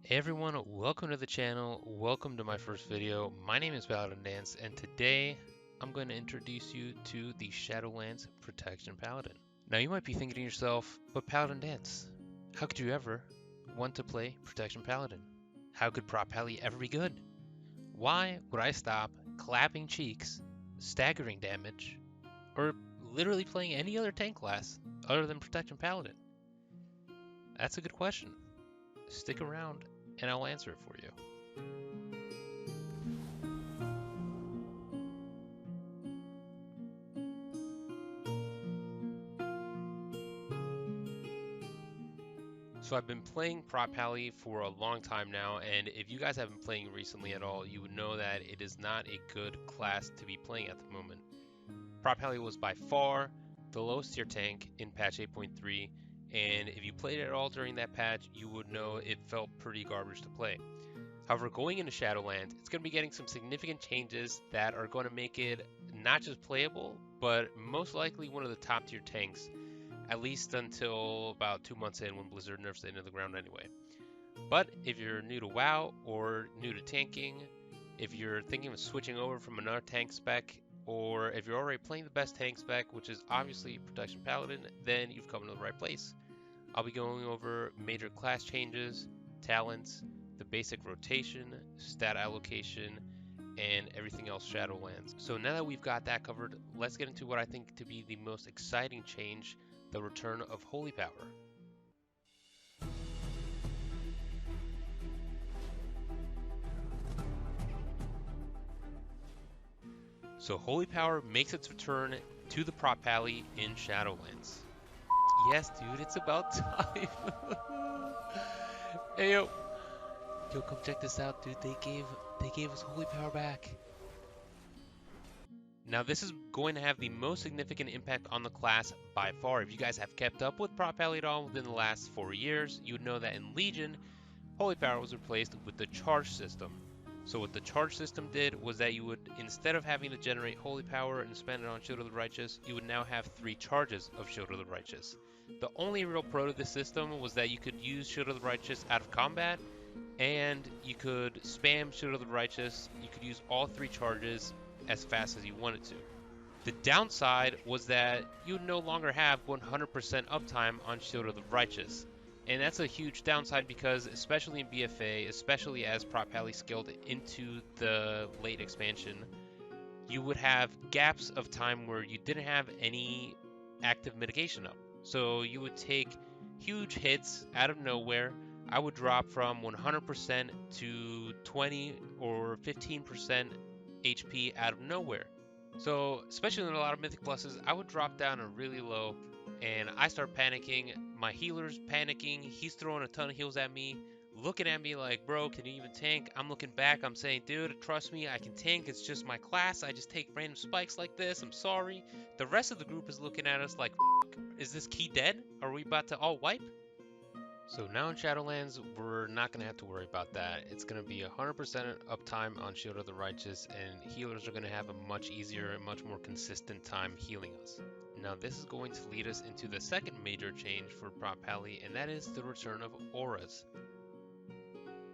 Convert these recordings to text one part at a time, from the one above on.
Hey everyone, welcome to the channel. Welcome to my first video. My name is Paladin, and today I'm going to introduce you to the Shadowlands Protection Paladin. Now you might be thinking to yourself, but Paladin, how could you ever want to play Protection Paladin? How could Prot Pally ever be good? Why would I stop clapping cheeks, staggering damage, or literally playing any other tank class other than Protection Paladin? That's a good question. Stick around and I'll answer it for you. So I've been playing Prot Pally for a long time now, and if you guys have been playing recently at all, you would know that it is not a good class to be playing at the moment. Prot Pally was by far the lowest tier tank in patch 8.3, and if you played it at all during that patch, you would know it felt pretty garbage to play. However, going into Shadowlands, it's going to be getting some significant changes that are going to make it not just playable, but most likely one of the top tier tanks, at least until about 2 months in when Blizzard nerfs it into the ground anyway. But if you're new to WoW or new to tanking, if you're thinking of switching over from another tank spec, or if you're already playing the best tank spec, which is obviously Protection Paladin, then you've come to the right place. I'll be going over major class changes, talents, the basic rotation, stat allocation, and everything else Shadowlands. So now that we've got that covered, let's get into what I think to be the most exciting change, the return of Holy Power. So Holy Power makes its return to the Prot Pally in Shadowlands. Yes, dude, it's about time. Hey yo, come check this out, dude. They gave us Holy Power back. Now this is going to have the most significant impact on the class by far. If you guys have kept up with Prot Pally at all within the last 4 years, you would know that in Legion, Holy Power was replaced with the charge system. So what the charge system did was that you would, instead of having to generate Holy Power and spend it on Shield of the Righteous, you would now have 3 charges of Shield of the Righteous. The only real pro to this system was that you could use Shield of the Righteous out of combat, and you could spam Shield of the Righteous. You could use all 3 charges as fast as you wanted to. The downside was that you no longer have 100% uptime on Shield of the Righteous. And that's a huge downside because, especially in BFA, especially as Prot Pally scaled into the late expansion, you would have gaps of time where you didn't have any active mitigation up. So you would take huge hits out of nowhere. I would drop from 100% to 20 or 15% HP out of nowhere. So, especially in a lot of Mythic Pluses, I would drop down a really low, and I start panicking. My healer's panicking. He's throwing a ton of heals at me, looking at me like, bro, can you even tank? I'm looking back. I'm saying, dude, trust me, I can tank. It's just my class. I just take random spikes like this. I'm sorry. The rest of the group is looking at us like, is this key dead? Are we about to all wipe? So now in Shadowlands, we're not going to have to worry about that. It's going to be 100% uptime on Shield of the Righteous, and healers are going to have a much easier and much more consistent time healing us. Now this is going to lead us into the second major change for Prot Pally, and that is the return of auras.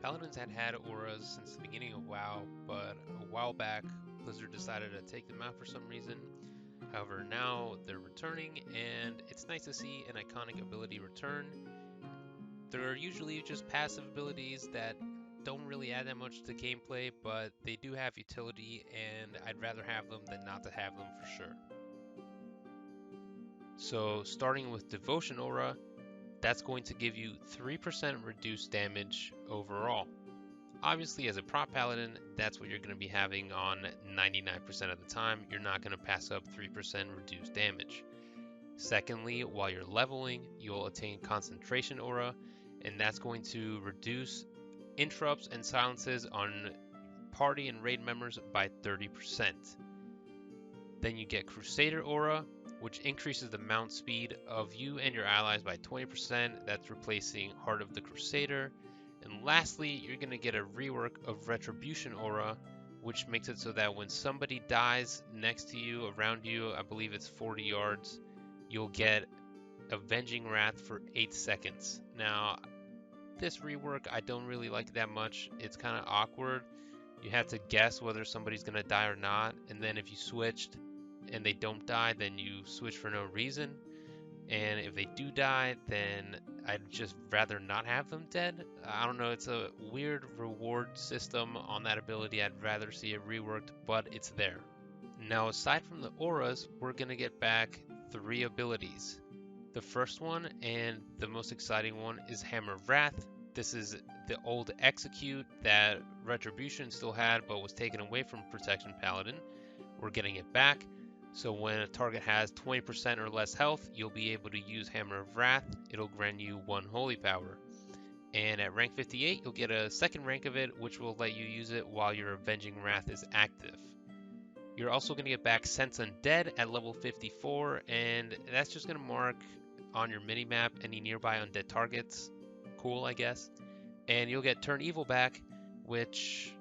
Paladins had auras since the beginning of WoW, but a while back, Blizzard decided to take them out for some reason. However, now they're returning, and it's nice to see an iconic ability return. They're usually just passive abilities that don't really add that much to gameplay, but they do have utility, and I'd rather have them than not to have them for sure. So starting with Devotion Aura, that's going to give you 3% reduced damage overall. Obviously, as a Prot Paladin, that's what you're going to be having on 99% of the time. You're not going to pass up 3% reduced damage. Secondly, while you're leveling, you'll attain Concentration Aura, and that's going to reduce interrupts and silences on party and raid members by 30%. Then you get Crusader Aura, which increases the mount speed of you and your allies by 20%. That's replacing Heart of the Crusader. And lastly, you're going to get a rework of Retribution Aura, which makes it so that when somebody dies next to you, around you, I believe it's 40 yards, you'll get Avenging Wrath for 8 seconds. Now, this rework, I don't really like it that much. It's kind of awkward. You have to guess whether somebody's going to die or not, and then if you switched and they don't die, then you switch for no reason. And if they do die, then I'd just rather not have them dead. I don't know, it's a weird reward system on that ability. I'd rather see it reworked, but it's there. Now, aside from the auras, we're going to get back 3 abilities. The first one, and the most exciting one, is Hammer of Wrath. This is the old execute that Retribution still had, but was taken away from Protection Paladin. We're getting it back. So when a target has 20% or less health, you'll be able to use Hammer of Wrath. It'll grant you 1 holy power. And at rank 58, you'll get a second rank of it, which will let you use it while your Avenging Wrath is active. You're also going to get back Sense Undead at level 54, and that's just going to mark on your minimap any nearby undead targets. Cool, I guess. And you'll get Turn Evil back, which,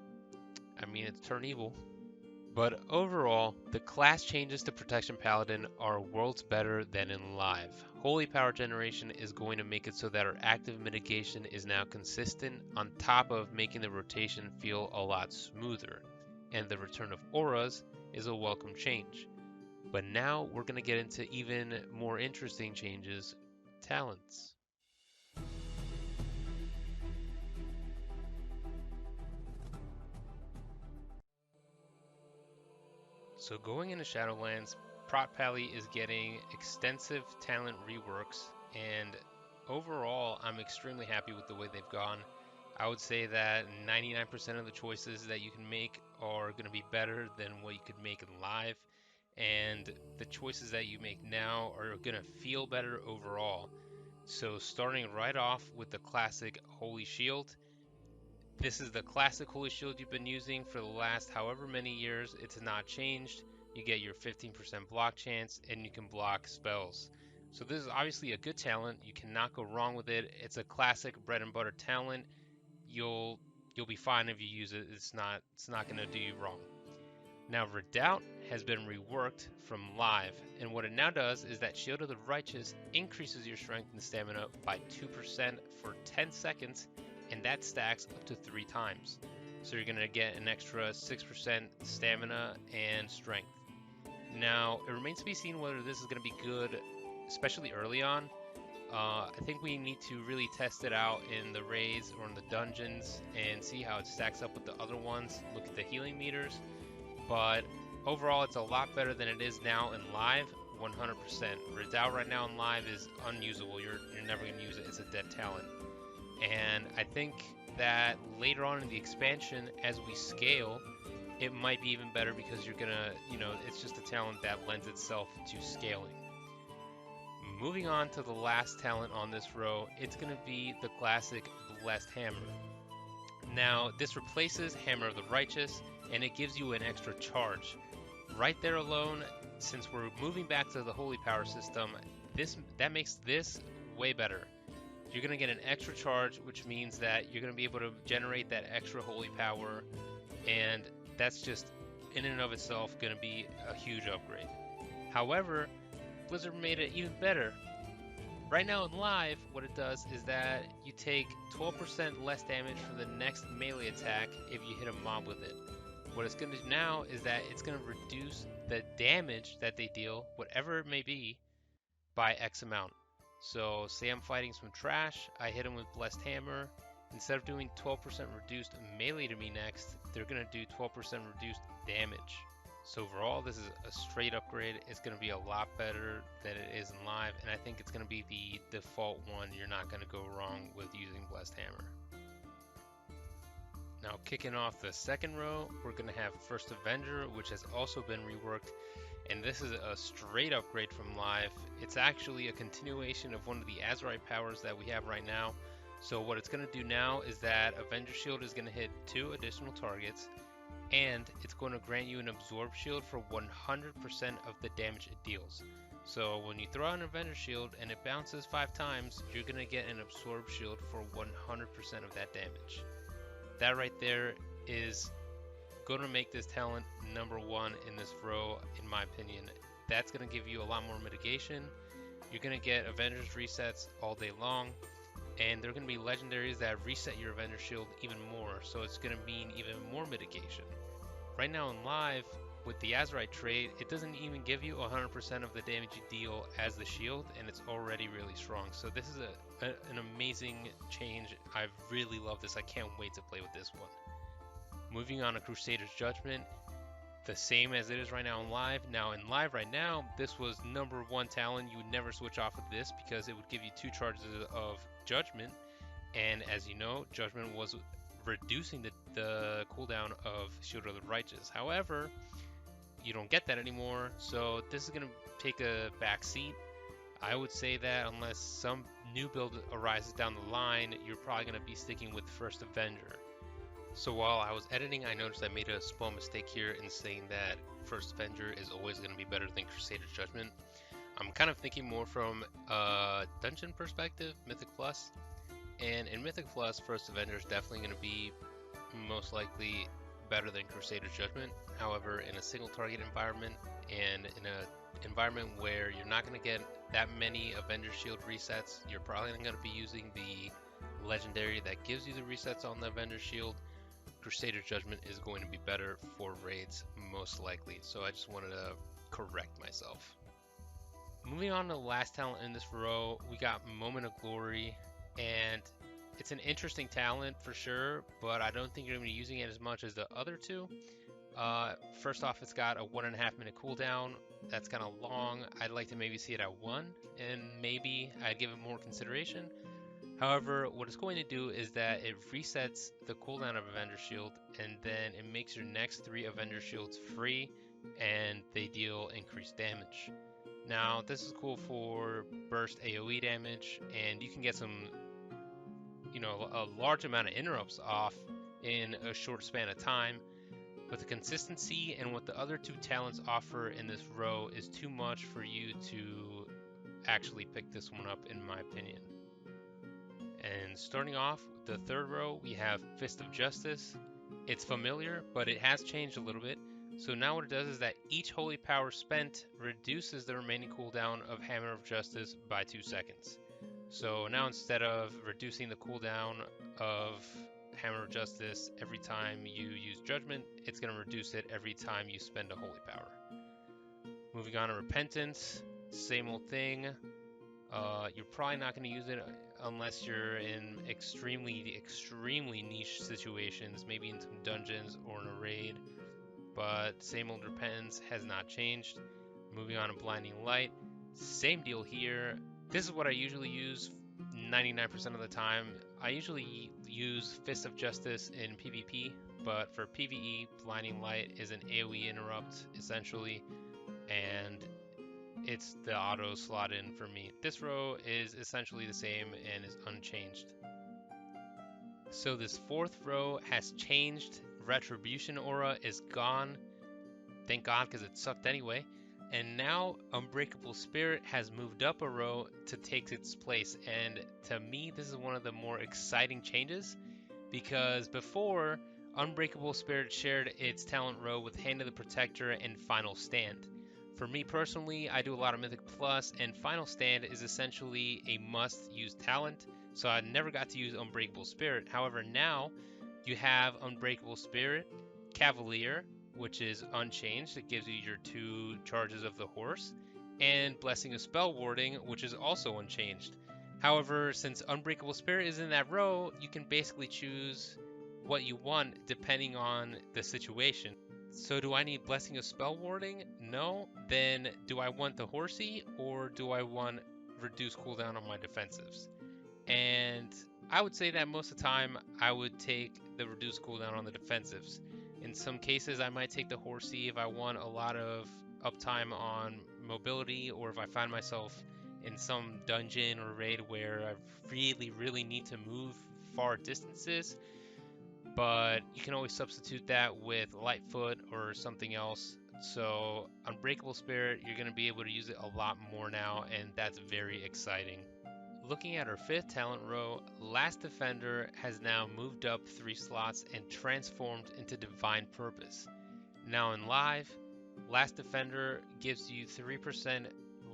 I mean, it's Turn Evil. But overall, the class changes to Protection Paladin are worlds better than in Live. Holy Power generation is going to make it so that our active mitigation is now consistent, on top of making the rotation feel a lot smoother. And the return of auras is a welcome change. But now we're going to get into even more interesting changes, talents. So going into Shadowlands, Prot Pally is getting extensive talent reworks, and overall I'm extremely happy with the way they've gone. I would say that 99% of the choices that you can make are going to be better than what you could make in Live, and the choices that you make now are going to feel better overall. So starting right off with the classic Holy Shield. This is the classic Holy Shield you've been using for the last however many years. It's not changed. You get your 15% block chance, and you can block spells. So this is obviously a good talent. You cannot go wrong with it. It's a classic bread and butter talent. You'll be fine if you use it. It's not gonna do you wrong. Now Redoubt has been reworked from Live, and what it now does is that Shield of the Righteous increases your strength and stamina by 2% for 10 seconds, and that stacks up to 3 times. So you're going to get an extra 6% stamina and strength. Now, it remains to be seen whether this is going to be good, especially early on. I think we need to really test it out in the raids or in the dungeons and see how it stacks up with the other ones. Look at the healing meters. But overall, it's a lot better than it is now in Live, 100%. Redoubt right now in Live is unusable. You're never going to use it. It's a dead talent. And I think that later on in the expansion, as we scale, it might be even better because you're gonna, it's just a talent that lends itself to scaling. Moving on to the last talent on this row, it's gonna be the classic Blessed Hammer. Now, this replaces Hammer of the Righteous, and it gives you an extra charge. Right there alone, since we're moving back to the Holy Power system, that makes this way better. You're going to get an extra charge, which means that you're going to be able to generate that extra holy power, and that's just in and of itself going to be a huge upgrade. However, Blizzard made it even better. Right now in Live, what it does is that you take 12% less damage from the next melee attack if you hit a mob with it. What it's going to do now is that it's going to reduce the damage that they deal, whatever it may be, by X amount. So say I'm fighting some trash, I hit them with Blessed Hammer. Instead of doing 12% reduced melee to me next, they're going to do 12% reduced damage. So overall, this is a straight upgrade. It's going to be a lot better than it is in Live, and I think it's going to be the default one. You're not going to go wrong with using Blessed Hammer. Now kicking off the second row, we're going to have First Avenger, which has also been reworked. And this is a straight upgrade from Live. It's actually a continuation of one of the Azerite powers that we have right now. So what it's going to do now is that Avenger Shield is going to hit 2 additional targets, and it's going to grant you an Absorb Shield for 100% of the damage it deals. So when you throw out an Avenger Shield and it bounces 5 times, you're going to get an Absorb Shield for 100% of that damage. That right there is going to make this talent #1 in this row, in my opinion. That's going to give you a lot more mitigation. You're going to get Avengers resets all day long, and they're going to be legendaries that reset your Avenger Shield even more, so it's going to mean even more mitigation. Right now in live, with the Azurite trait, it doesn't even give you 100% of the damage you deal as the shield, and it's already really strong. So this is an amazing change. I really love this. I can't wait to play with this one. Moving on to Crusader's Judgment, the same as it is right now in live. Now in live right now, this was #1 talent. You would never switch off of this because it would give you 2 charges of Judgment, and as you know, Judgment was reducing the cooldown of Shield of the Righteous. However, you don't get that anymore, so this is going to take a back seat. I would say that unless some new build arises down the line, you're probably going to be sticking with First Avenger. So while I was editing, I noticed I made a small mistake here in saying that First Avenger is always going to be better than Crusader's Judgment. I'm kind of thinking more from a dungeon perspective, Mythic Plus. And in Mythic Plus, First Avenger is definitely going to be most likely better than Crusader's Judgment. However, in a single target environment and in an environment where you're not going to get that many Avenger Shield resets, you're probably going to be using the legendary that gives you the resets on the Avenger Shield. Crusader's Judgment is going to be better for raids, most likely. So I just wanted to correct myself. Moving on to the last talent in this row, we got Moment of Glory. And it's an interesting talent for sure, but I don't think you're going to be using it as much as the other two. First off, it's got a 1.5 minute cooldown. That's kind of long. I'd like to maybe see it at 1, and maybe I'd give it more consideration. However, what it's going to do is that it resets the cooldown of Avenger Shield, and then it makes your next 3 Avenger Shields free, and they deal increased damage. Now, this is cool for burst AoE damage, and you can get some, a large amount of interrupts off in a short span of time. But the consistency and what the other 2 talents offer in this row is too much for you to actually pick this one up, in my opinion. And starting off with the 3rd row, we have Fist of Justice. It's familiar, but it has changed a little bit. So now what it does is that each holy power spent reduces the remaining cooldown of Hammer of Justice by 2 seconds. So now instead of reducing the cooldown of Hammer of Justice every time you use Judgment, it's going to reduce it every time you spend a holy power. Moving on to Repentance, same old thing. You're probably not going to use it unless you're in extremely niche situations, maybe in some dungeons or in a raid. But same old Repentance has not changed. Moving on to Blinding Light, same deal here. This is what I usually use 99% of the time. I usually use Fist of Justice in PvP, but for PvE, Blinding Light is an AoE interrupt, essentially, and it's the auto slot in for me. This row is essentially the same and is unchanged. So this 4th row has changed. Retribution Aura is gone. Thank God, because it sucked anyway. And now Unbreakable Spirit has moved up a row to take its place. And to me, this is one of the more exciting changes, because before, Unbreakable Spirit shared its talent row with Hand of the Protector and Final Stand. For me personally, I do a lot of Mythic Plus, and Final Stand is essentially a must-use talent, so I never got to use Unbreakable Spirit. However, now you have Unbreakable Spirit, Cavalier, which is unchanged. It gives you your 2 charges of the horse, and Blessing of Spell Warding, which is also unchanged. However, since Unbreakable Spirit is in that row, you can basically choose what you want depending on the situation. So do I need Blessing of Spell Warding? No. Then do I want the horsey, or do I want reduced cooldown on my defensives? And I would say that most of the time I would take the reduced cooldown on the defensives. In some cases I might take the horsey if I want a lot of uptime on mobility, or if I find myself in some dungeon or raid where I really need to move far distances. But you can always substitute that with Lightfoot or something else. So Unbreakable Spirit, you're going to be able to use it a lot more now, and that's very exciting. Looking at our 5th talent row, Last Defender has now moved up 3 slots and transformed into Divine Purpose. Now in live, Last Defender gives you 3%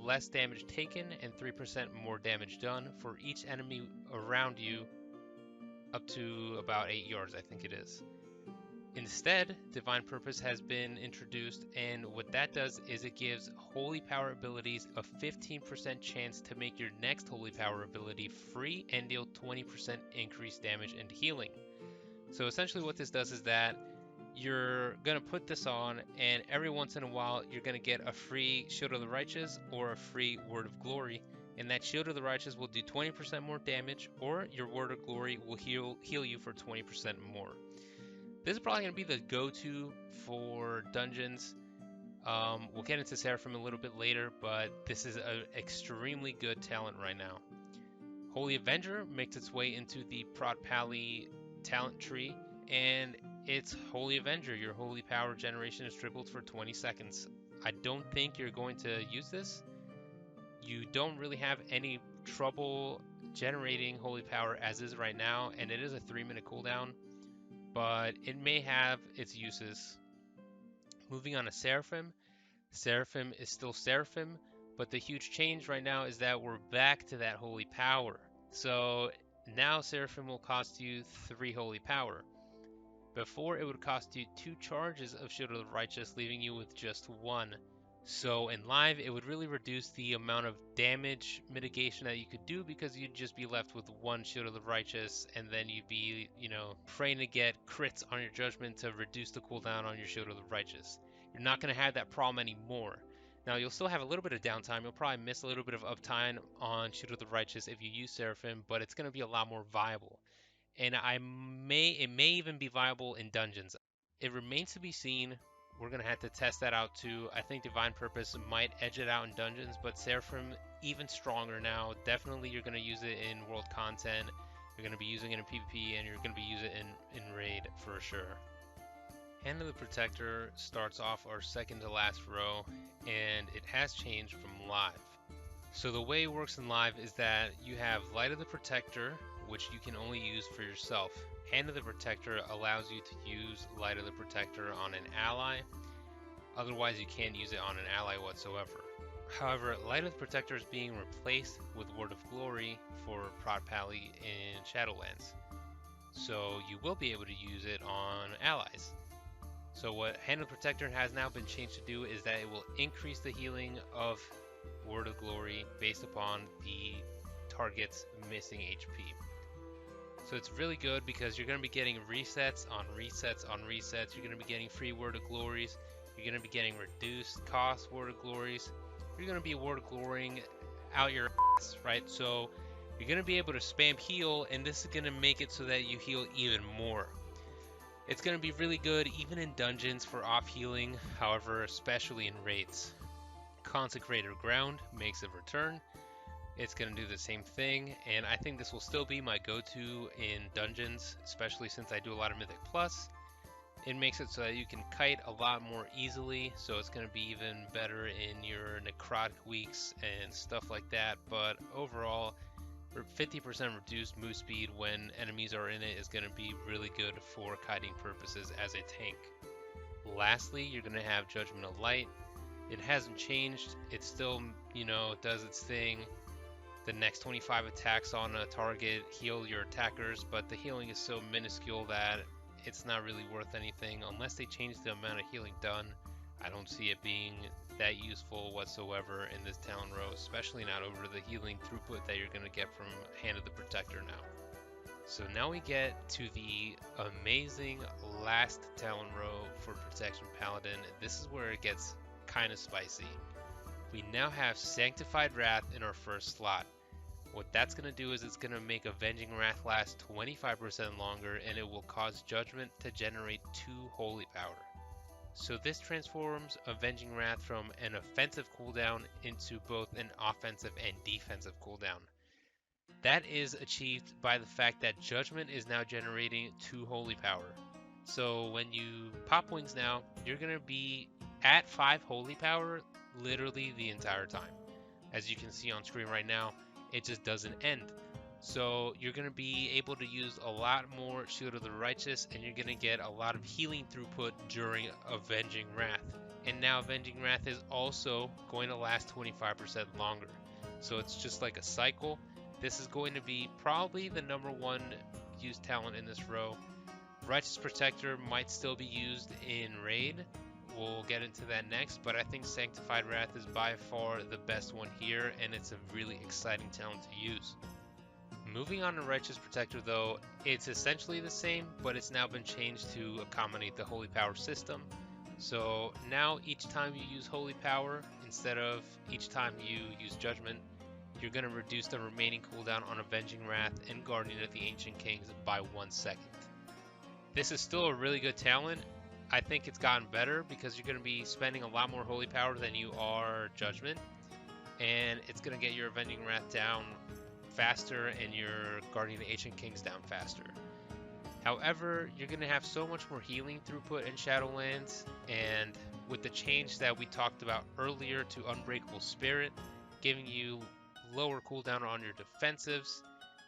less damage taken and 3% more damage done for each enemy around you up to about 8 yards, I think it is. Instead, Divine Purpose has been introduced, and what that does is it gives Holy Power abilities a 15% chance to make your next Holy Power ability free and deal 20% increased damage and healing. So essentially what this does is that you're going to put this on, and every once in a while you're going to get a free Shield of the Righteous or a free Word of Glory, and that Shield of the Righteous will do 20% more damage, or your Word of Glory will heal you for 20% more. This is probably going to be the go-to for dungeons. We'll get into Seraphim a little bit later, but this is an extremely good talent right now. Holy Avenger makes its way into the prot pally talent tree, and it's Holy Avenger. Your holy power generation is tripled for 20 seconds. I don't think you're going to use this. You don't really have any trouble generating holy power as is right now, and it is a 3-minute cooldown, but it may have its uses. Moving on to Seraphim. Seraphim is still Seraphim, but the huge change right now is that we're back to that holy power. So now Seraphim will cost you 3 holy power. Before, it would cost you 2 charges of Shield of the Righteous, leaving you with just 1. So in live, it would really reduce the amount of damage mitigation that you could do, because you'd just be left with 1 Shield of the Righteous, and then you'd be, praying to get crits on your judgment to reduce the cooldown on your Shield of the Righteous. You're not going to have that problem anymore. Now, you'll still have a little bit of downtime. You'll probably miss a little bit of uptime on Shield of the Righteous if you use Seraphim, but it's going to be a lot more viable. And it may even be viable in dungeons. It remains to be seen. We're going to have to test that out too. I think Divine Purpose might edge it out in dungeons, but Seraphim even stronger now. Definitely you're going to use it in world content. You're going to be using it in PvP, and you're going to be using it in raid for sure. Hand of the Protector starts off our second to last row, and it has changed from live. So the way it works in live is that you have Light of the Protector, which you can only use for yourself. Hand of the Protector allows you to use Light of the Protector on an ally. Otherwise, you can't use it on an ally whatsoever. However, Light of the Protector is being replaced with Word of Glory for prot pally in Shadowlands. So you will be able to use it on allies. So what Hand of the Protector has now been changed to do is that it will increase the healing of Word of Glory based upon the target's missing HP. So it's really good because you're going to be getting resets on resets on resets. You're going to be getting free Word of Glories. You're going to be getting reduced cost Word of Glories. You're going to be Word of Glorying out your ass, right? So you're going to be able to spam heal, and this is going to make it so that you heal even more. It's going to be really good even in dungeons for off healing, however, especially in raids. Consecrated Ground makes a return. It's going to do the same thing, and I think this will still be my go-to in dungeons, especially since I do a lot of Mythic Plus. It makes it so that you can kite a lot more easily, so it's going to be even better in your necrotic weeks and stuff like that, but overall, 50% reduced move speed when enemies are in it is going to be really good for kiting purposes as a tank. Lastly, you're going to have Judgment of Light. It hasn't changed. It still, does its thing. The next 25 attacks on a target heal your attackers, but the healing is so minuscule that it's not really worth anything. Unless they change the amount of healing done, I don't see it being that useful whatsoever in this talent row, especially not over the healing throughput that you're going to get from Hand of the Protector now. So now we get to the amazing last talent row for Protection Paladin. This is where it gets kind of spicy. We now have Sanctified Wrath in our first slot. What that's going to do is it's going to make Avenging Wrath last 25% longer, and it will cause Judgment to generate 2 holy power. So this transforms Avenging Wrath from an offensive cooldown into both an offensive and defensive cooldown. That is achieved by the fact that Judgment is now generating 2 holy power. So when you pop wings now, you're going to be at 5 holy power literally the entire time. As you can see on screen right now, it just doesn't end. So you're going to be able to use a lot more Shield of the Righteous, and you're going to get a lot of healing throughput during Avenging Wrath. and now Avenging Wrath is also going to last 25% longer. So it's just like a cycle. This is going to be probably the #1 used talent in this row. Righteous Protector might still be used in Raid. We'll get into that next, but I think Sanctified Wrath is by far the best one here, and it's a really exciting talent to use. Moving on to Righteous Protector though, it's essentially the same, but it's now been changed to accommodate the Holy Power system. So now each time you use Holy Power, instead of each time you use Judgment, you're going to reduce the remaining cooldown on Avenging Wrath and Guardian of the Ancient Kings by 1 second. This is still a really good talent. I think it's gotten better because you're going to be spending a lot more Holy Power than you are Judgment, and it's going to get your Avenging Wrath down faster and your Guardian of the Ancient Kings down faster. However, you're going to have so much more healing throughput in Shadowlands, and with the change that we talked about earlier to Unbreakable Spirit, giving you lower cooldown on your defensives,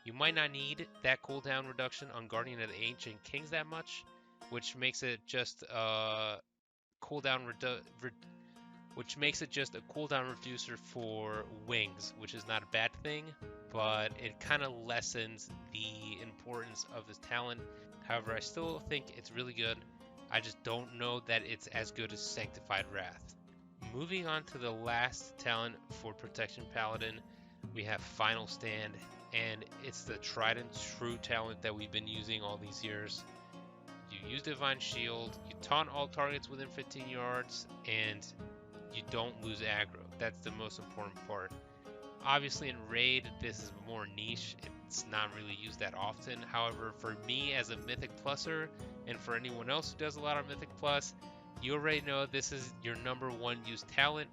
you might not need that cooldown reduction on Guardian of the Ancient Kings that much, which makes it just a cooldown reducer for wings, which is not a bad thing, but it kind of lessens the importance of this talent. However, I still think it's really good. I just don't know that it's as good as Sanctified Wrath. Moving on to the last talent for Protection Paladin, we have Final Stand, and it's the tried and true talent that we've been using all these years. You use Divine Shield, you taunt all targets within 15 yards, and you don't lose aggro. That's the most important part. Obviously in Raid, this is more niche. It's not really used that often. However, for me as a Mythic Pluser, and for anyone else who does a lot of Mythic Plus, you already know this is your #1 used talent.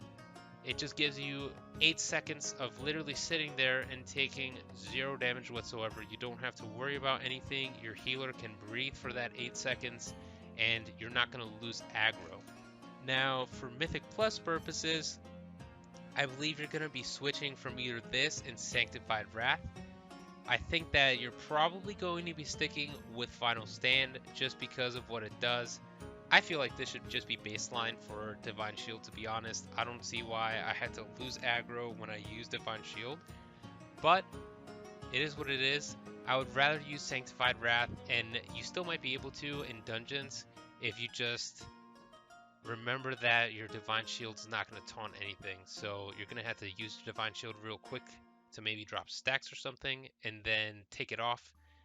It just gives you 8 seconds of literally sitting there and taking 0 damage whatsoever. You don't have to worry about anything. Your healer can breathe for that 8 seconds, and you're not going to lose aggro. Now, for Mythic Plus purposes, I believe you're going to be switching from either this and Sanctified Wrath. I think that you're probably going to be sticking with Final Stand just because of what it does. I feel like this should just be baseline for Divine Shield, to be honest. I don't see why I had to lose aggro when I use Divine Shield, but it is what it is. I would rather use Sanctified Wrath, and you still might be able to in dungeons if you just remember that your Divine Shield's not going to taunt anything. So you're going to have to use your Divine Shield real quick to maybe drop stacks or something, and then take it off.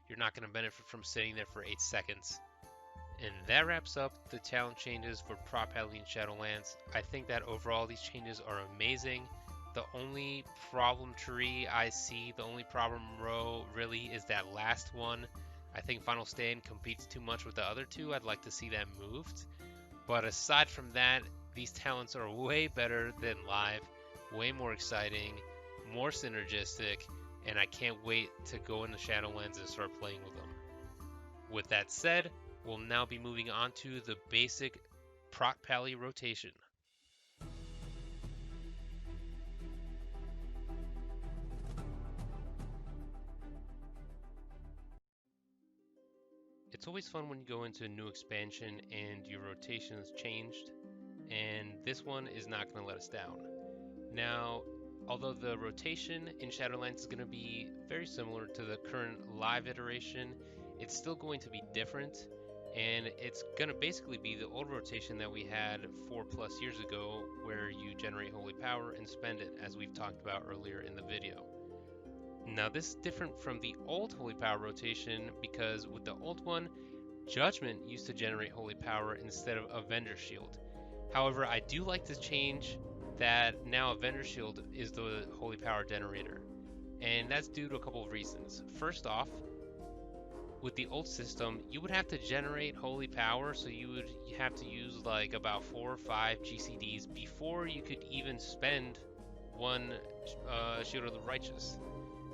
You're not going to benefit from sitting there for 8 seconds. And that wraps up the talent changes for Prot Paladin Shadowlands. I think that overall these changes are amazing. The only problem tree I see, the only problem row really is that last one. I think Final Stand competes too much with the other two. I'd like to see that moved. But aside from that, these talents are way better than live, way more exciting, more synergistic, and I can't wait to go into Shadowlands and start playing with them. With that said, we'll now be moving on to the basic Prot Pally rotation. It's always fun when you go into a new expansion and your rotation has changed, and this one is not going to let us down. Now, although the rotation in Shadowlands is going to be very similar to the current live iteration, it's still going to be different, and it's going to basically be the old rotation that we had 4+ years ago, where you generate Holy Power and spend it, as we've talked about earlier in the video. Now, this is different from the old Holy Power rotation because with the old one, Judgment used to generate Holy Power instead of Avenger Shield. However, I do like this change that now Avenger Shield is the Holy Power generator, and that's due to a couple of reasons. First off, with the old system, you would have to generate Holy Power, so you would have to use like about 4 or 5 GCDs before you could even spend one Shield of the Righteous.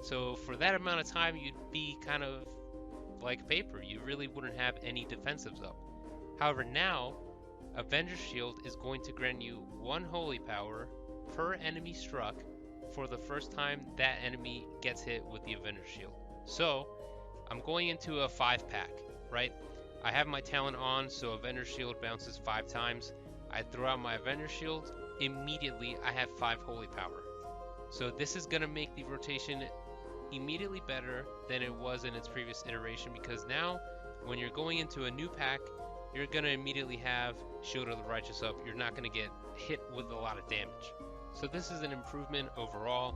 So for that amount of time, you'd be kind of like paper. You really wouldn't have any defensives up. However, now, Avenger Shield is going to grant you 1 Holy Power per enemy struck for the first time that enemy gets hit with the Avenger Shield. So, I'm going into a 5-pack, right? I have my talent on, so Avenger Shield bounces 5 times. I throw out my Avenger Shield, immediately I have 5 Holy Power. So this is going to make the rotation immediately better than it was in its previous iteration, because now when you're going into a new pack, you're going to immediately have Shield of the Righteous up. You're not going to get hit with a lot of damage. So this is an improvement overall.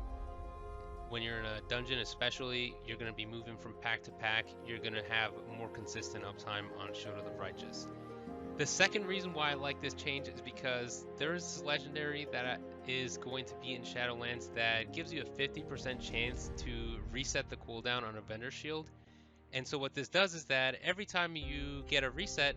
When you're in a dungeon especially, you're going to be moving from pack to pack. You're going to have more consistent uptime on Shield of the Righteous. The second reason why I like this change is because there is this legendary that is going to be in Shadowlands that gives you a 50% chance to reset the cooldown on a Vendor Shield. And so what this does is that every time you get a reset,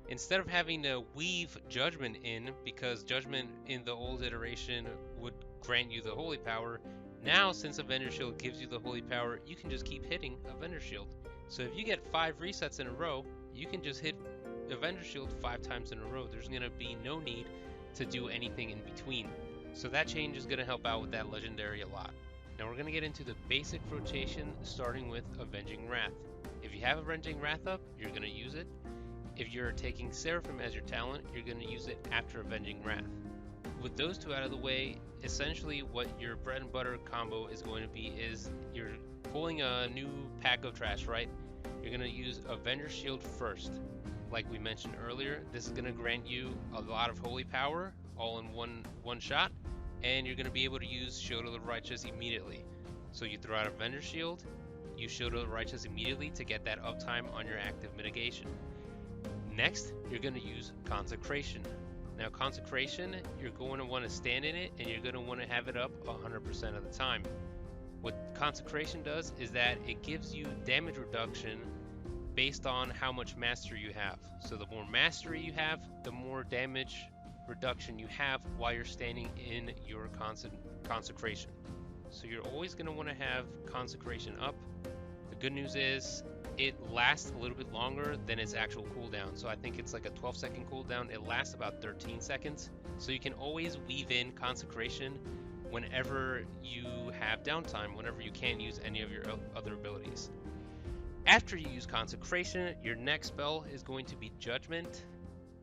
instead of having to weave Judgment in, because Judgment in the old iteration would grant you the Holy Power, now since a Vendor Shield gives you the Holy Power, you can just keep hitting a Vendor Shield. So if you get 5 resets in a row, you can just hit Avenger Shield 5 times in a row. There's going to be no need to do anything in between. So that change is going to help out with that legendary a lot. Now we're going to get into the basic rotation, starting with Avenging Wrath. If you have Avenging Wrath up, you're going to use it. If you're taking Seraphim as your talent, you're going to use it after Avenging Wrath. With those two out of the way, essentially what your bread and butter combo is going to be is you're pulling a new pack of trash, right? You're going to use Avenger Shield first. Like we mentioned earlier, this is going to grant you a lot of Holy Power all in one shot, and you're going to be able to use Shield of the Righteous immediately. So you throw out Avenger Shield, use Shield of the Righteous immediately to get that uptime on your active mitigation. Next, you're going to use Consecration. Now Consecration, you're going to want to stand in it, and you're going to want to have it up 100% of the time. What Consecration does is that it gives you damage reduction based on how much mastery you have. So the more mastery you have, the more damage reduction you have while you're standing in your consecration. So you're always going to want to have Consecration up. The good news is it lasts a little bit longer than its actual cooldown. So I think it's like a 12-second cooldown. It lasts about 13 seconds. So you can always weave in Consecration whenever you have downtime, whenever you can't use any of your other abilities. After you use Consecration, your next spell is going to be Judgment.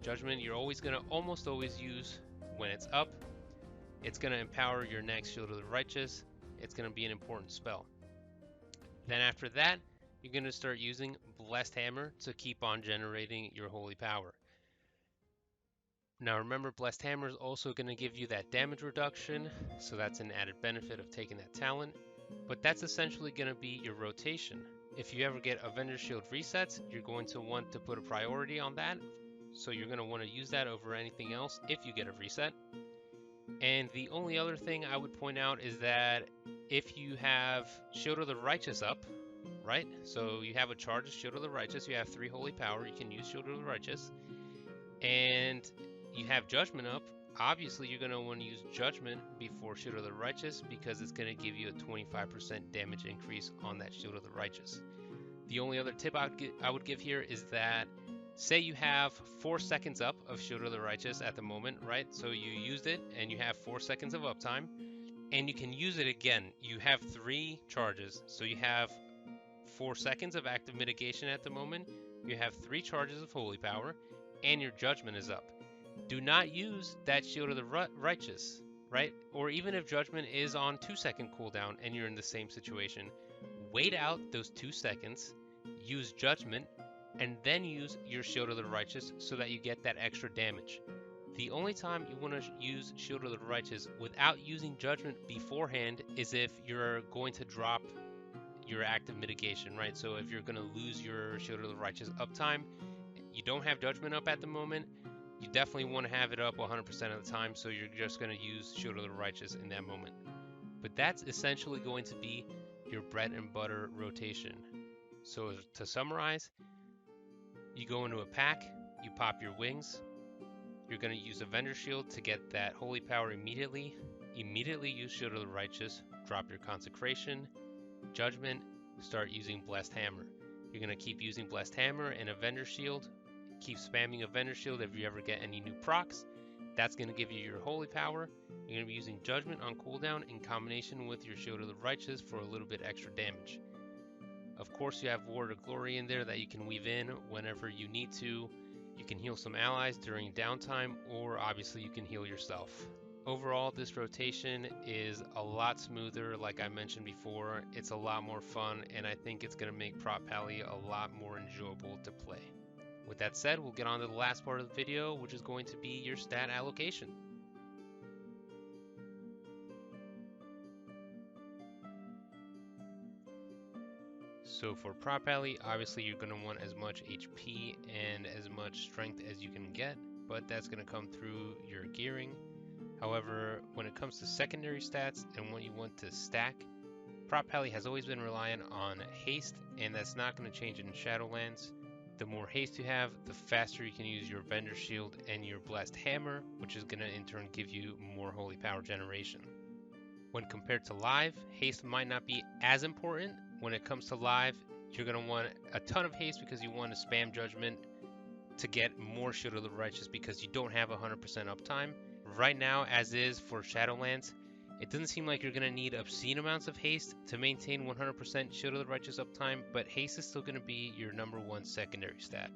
Judgment you're almost always use when it's up. It's going to empower your next Shield of the Righteous. It's going to be an important spell. Then after that, you're going to start using Blessed Hammer to keep on generating your Holy Power. Now remember, Blessed Hammer is also going to give you that damage reduction, so that's an added benefit of taking that talent. But that's essentially going to be your rotation. If you ever get Avenger Shield resets, you're going to want to put a priority on that. So you're going to want to use that over anything else if you get a reset. And the only other thing I would point out is that if you have Shield of the Righteous up, right? So you have a charged Shield of the Righteous, you have 3 Holy Power, you can use Shield of the Righteous. And you have Judgment up, obviously you're going to want to use Judgment before Shield of the Righteous, because it's going to give you a 25% damage increase on that Shield of the Righteous. The only other tip I would give here is that, say you have 4 seconds up of Shield of the Righteous at the moment, right? So you used it and you have 4 seconds of uptime, and you can use it again. You have 3 charges, so you have 4 seconds of active mitigation at the moment, you have 3 charges of Holy Power, and your Judgment is up. Do not use that Shield of the Righteous, right? Or even if Judgment is on 2-second cooldown and you're in the same situation, wait out those 2 seconds, use Judgment, and then use your Shield of the Righteous so that you get that extra damage. The only time you want to use Shield of the Righteous without using Judgment beforehand is if you're going to drop your active mitigation, right? So if you're going to lose your Shield of the Righteous uptime, you don't have Judgment up at the moment, you definitely want to have it up 100% of the time, so you're just going to use Shield of the Righteous in that moment. But that's essentially going to be your bread and butter rotation. So to summarize, you go into a pack, you pop your wings, you're going to use Avenger Shield to get that Holy Power immediately use Shield of the Righteous, drop your Consecration, Judgment, start using Blessed Hammer. You're going to keep using Blessed Hammer and Avenger Shield, keep spamming Avenger Shield if you ever get any new procs. That's going to give you your Holy Power. You're going to be using Judgment on cooldown in combination with your Shield of the Righteous for a little bit extra damage. Of course, you have Word of Glory in there that you can weave in whenever you need to. You can heal some allies during downtime, or obviously you can heal yourself. Overall, this rotation is a lot smoother, like I mentioned before. It's a lot more fun, and I think it's going to make Prot Pally a lot more enjoyable to play. With that said, we'll get on to the last part of the video, which is going to be your stat allocation. So for Prot Pally, obviously you're going to want as much HP and as much strength as you can get, but that's going to come through your gearing. However, when it comes to secondary stats and what you want to stack, Prot Pally has always been reliant on haste, and that's not going to change in Shadowlands. The more haste you have, the faster you can use your Vendor Shield and your Blessed Hammer, which is going to in turn give you more Holy Power generation. When compared to live, haste might not be as important. When it comes to live, you're going to want a ton of haste because you want to spam Judgment to get more Shield of the Righteous because you don't have 100% uptime. Right now, as is for Shadowlands, it doesn't seem like you're going to need obscene amounts of haste to maintain 100% Shield of the Righteous uptime, but haste is still going to be your #1 secondary stat.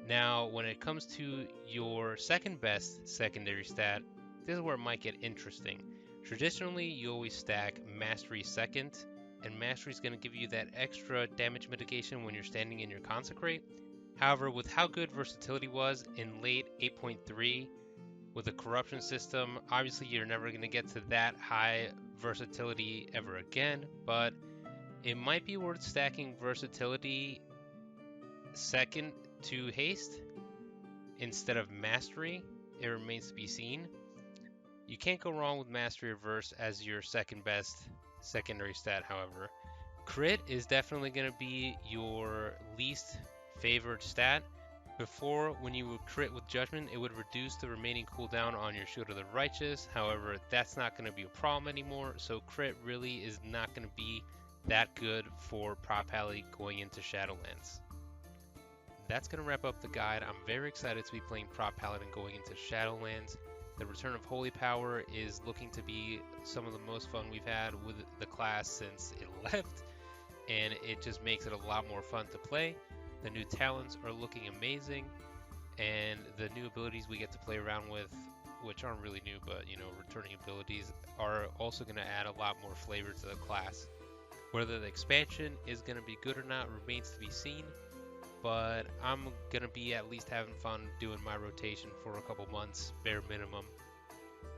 Now, when it comes to your second best secondary stat, this is where it might get interesting. Traditionally, you always stack Mastery second, and Mastery is going to give you that extra damage mitigation when you're standing in your Consecrate. However, with how good Versatility was in late 8.3, with the corruption system, obviously you're never going to get to that high versatility ever again, but it might be worth stacking versatility second to haste instead of mastery. It remains to be seen. You can't go wrong with mastery reverse as your second best secondary stat, however. Crit is definitely going to be your least favored stat. Before, when you would crit with Judgment, it would reduce the remaining cooldown on your Shield of the Righteous. However, that's not going to be a problem anymore, so crit really is not going to be that good for Prot Pally going into Shadowlands. That's going to wrap up the guide. I'm very excited to be playing Prot Paladin going into Shadowlands. The return of Holy Power is looking to be some of the most fun we've had with the class since it left, and it just makes it a lot more fun to play. The new talents are looking amazing, and the new abilities we get to play around with, which aren't really new, but returning abilities, are also going to add a lot more flavor to the class. Whether the expansion is going to be good or not remains to be seen, but I'm going to be at least having fun doing my rotation for a couple months, bare minimum.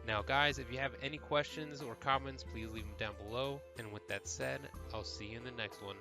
Now guys, if you have any questions or comments, please leave them down below, and with that said, I'll see you in the next one.